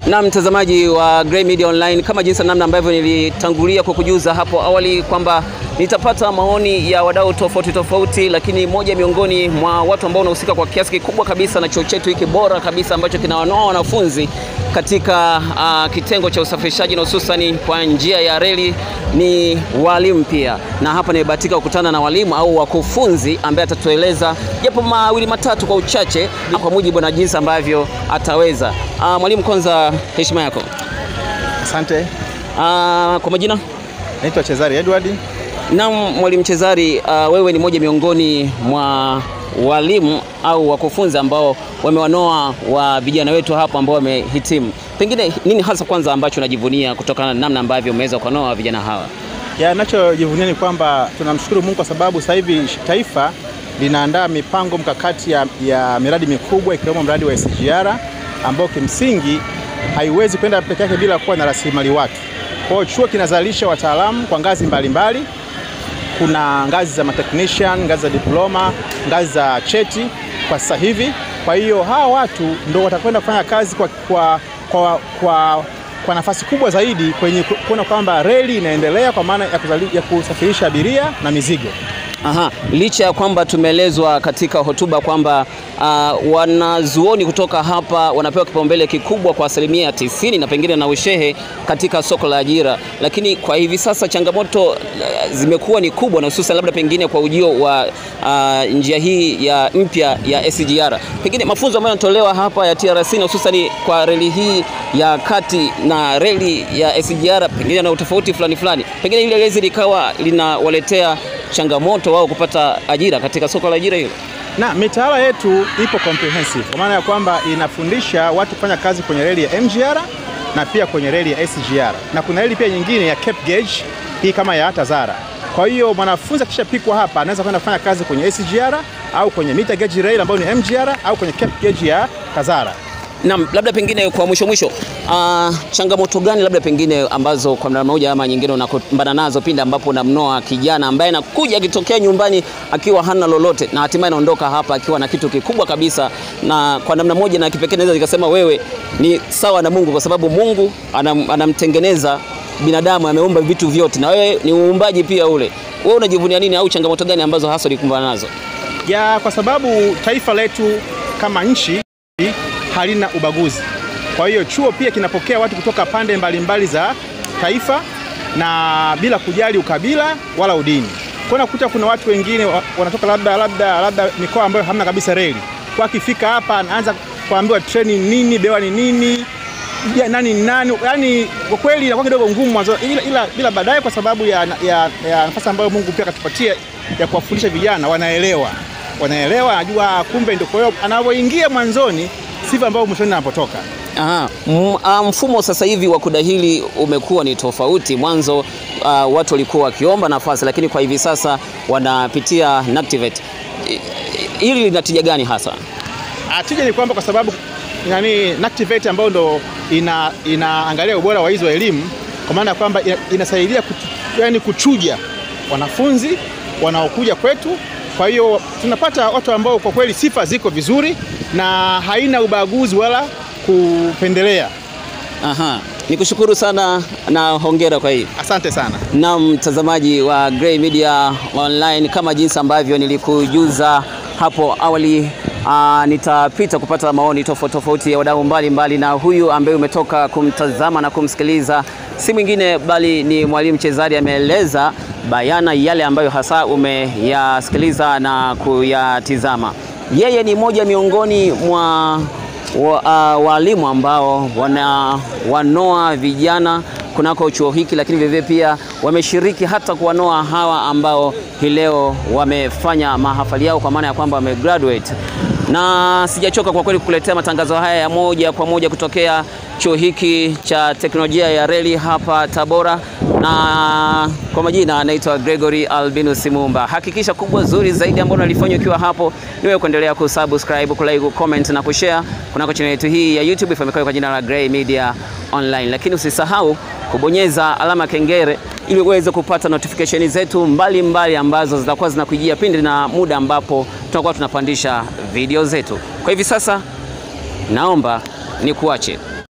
Na mtazamaji wa Gray Media Online, kama jinsi namna ambavyo nilitangulia kukujuza hapo awali kwamba nitapata maoni ya wadau tofauti, lakini moja miongoni mwa watu ambao wanahusika kwa kiasi kikubwa kabisa na chuo chetu hiki bora kabisa ambacho kinawanoa wanafunzi katika kitengo cha usafirishaji na hususani kwa njia ya reli ni walimu pia. Na hapa nimebahatika kukutana na walimu au wakufunzi ambaye atatueleza japo mawili matatu kwa uchache kwa mujibu na jinsi ambavyo ataweza. Mwalimu, kwanza heshima yako. Asante. Kwa majina? Naitwa Chezari Edward. Na mwalimu Chezari, wewe ni moja miongoni mwa walimu au wakufunzi ambao wamewanoa wa vijana wetu hapa ambao wamehitimu. Pengine nini hasa kwanza ambacho unajivunia kutokana na namna ambavyo umeweza kuwanoa vijana hawa? Ninachojivunia ni kwamba tunamshukuru Mungu kwa sababu sasa hivi taifa linaandaa mipango mkakati ya miradi mikubwa ikiwemo mradi wa SGR ambao kimsingi haiwezi kwenda peke yake bila kuwa na rasilimali watu. Kwa hiyo chuo kinazalisha wataalamu kwa ngazi mbalimbali. Kuna ngazi za technician, ngazi za diploma, ngazi za cheti kwa sasa hivi. Kwa hiyo hawa watu ndio watakwenda kufanya kazi kwa nafasi kubwa zaidi kwenye kuona kwamba reli inaendelea kwa maana ya kusafirisha abiria na mizigo. Licha ya kwamba tumeelezwa katika hotuba kwamba wanazuoni kutoka hapa wanapewa kipaumbele kikubwa kwa 90% na pengine na ushehe katika soko la ajira, lakini kwa hivi sasa changamoto zimekuwa ni kubwa na hususan labda pengine kwa ujio wa njia hii ya mpya ya SGR. Pengine mafunzo ambayo yanatolewa hapa ya TRC na hususan kwa reli hii ya kati na reli ya SGR pengine na utofauti fulani. Pengine ile lezi likawa linawaletea changamoto wao kupata ajira katika soko la ajira hilo. Na mitaala yetu ipo comprehensive kwa maana ya kwamba inafundisha watu kufanya kazi kwenye reli ya MGR na pia kwenye reli ya SGR. Na kuna reli pia nyingine ya Cape Gauge hii kama ya Tazara. Kwa hiyo mwanafunzi akishapikwa hapa anaweza kwenda kufanya kazi kwenye SGR au kwenye meter gauge rail ambayo ni MGR au kwenye Cape Gauge ya Tazara. Na labda pengine kwa mwisho changamoto gani labda pengine ambazo kwa namna moja ama nyingine unakumbana nazo pindi ambapo unamnoa kijana ambaye anakuja akitokea nyumbani akiwa hana lolote na hatimaye anaondoka hapa akiwa na kitu kikubwa kabisa, na kwa namna moja na kipekee naweza nikasema wewe ni sawa na Mungu kwa sababu Mungu anamtengeneza binadamu, ameumba vitu vyote na wewe ni uumbaji pia ule. Wewe unajivunia nini au changamoto gani ambazo hasa ulikumbana nazo? Kwa sababu taifa letu kama nchi halina ubaguzi. Kwa hiyo chuo pia kinapokea watu kutoka pande mbalimbali za taifa na bila kujali ukabila wala udini. Kuta kuna watu wengine wanatoka labda mikoa ambayo hamna kabisa reli. Kwa kifika hapa anaanza kuambiwa treni nini, bewa ni nini, nani. Yaani kwa kweli inakuwa kidogo ngumu mwanzo, ila bila baadaye kwa sababu ya nafasi ambayo Mungu pia akatupatia ya kuwafundisha vijana wanaelewa, anajua kumbe ndio. Kwa hiyo anapoingia mwanzoni sifa ambayo mwishoni anapotoka. Mfumo sasa hivi wa kudahili umekuwa ni tofauti. Mwanzo watu walikuwa wakiomba nafasi, lakini kwa hivi sasa wanapitia NACTVET. Hili linatija gani hasa? Tija ni kwamba kwa sababu NACTVET ambayo ndo inaangalia ubora wa hizo elimu, kwa maana kwamba inasaidia kuchuja wanafunzi wanaokuja kwetu. Kwa hiyo tunapata watu ambao kwa kweli sifa ziko vizuri na haina ubaguzi wala kupendelea. Nikushukuru sana na hongera kwa hii. Asante sana. Na mtazamaji wa Gray Media Online, kama jinsi ambavyo nilikujuza hapo awali, nitapita kupata maoni tofauti ya wadau mbalimbali, na huyu ambaye umetoka kumtazama na kumsikiliza si mwingine bali ni Mwalimu Chezari. Ameeleza bayana yale ambayo hasa umeyasikiliza na kuyatizama. Yeye ni moja miongoni mwa walimu ambao wanoa vijana kunako chuo hiki, lakini vile pia wameshiriki hata kuwanoa hawa ambao hii leo wamefanya mahafali yao kwa maana ya kwamba wamegraduate. Na sijachoka kwa kweli kukuletea matangazo haya ya moja kwa moja kutokea chuo hiki cha teknolojia ya reli hapa Tabora, na kwa majina anaitwa Gregory Albinus Mumba. Hakikisha kubwa zuri zaidi ambalo unalifanya ukiwa hapo ni wewe kuendelea kusubscribe, kulike, comment na kushare kunako channel yetu hii ya YouTube ifahamikayo kwa jina la Gray Media Online. Lakini usisahau kubonyeza alama kengele ili uweze kupata notification zetu mbalimbali ambazo zitakuwa zinakujia pindi na muda ambapo tutakuwa tunapandisha video zetu. Kwa hivi sasa naomba nikuache.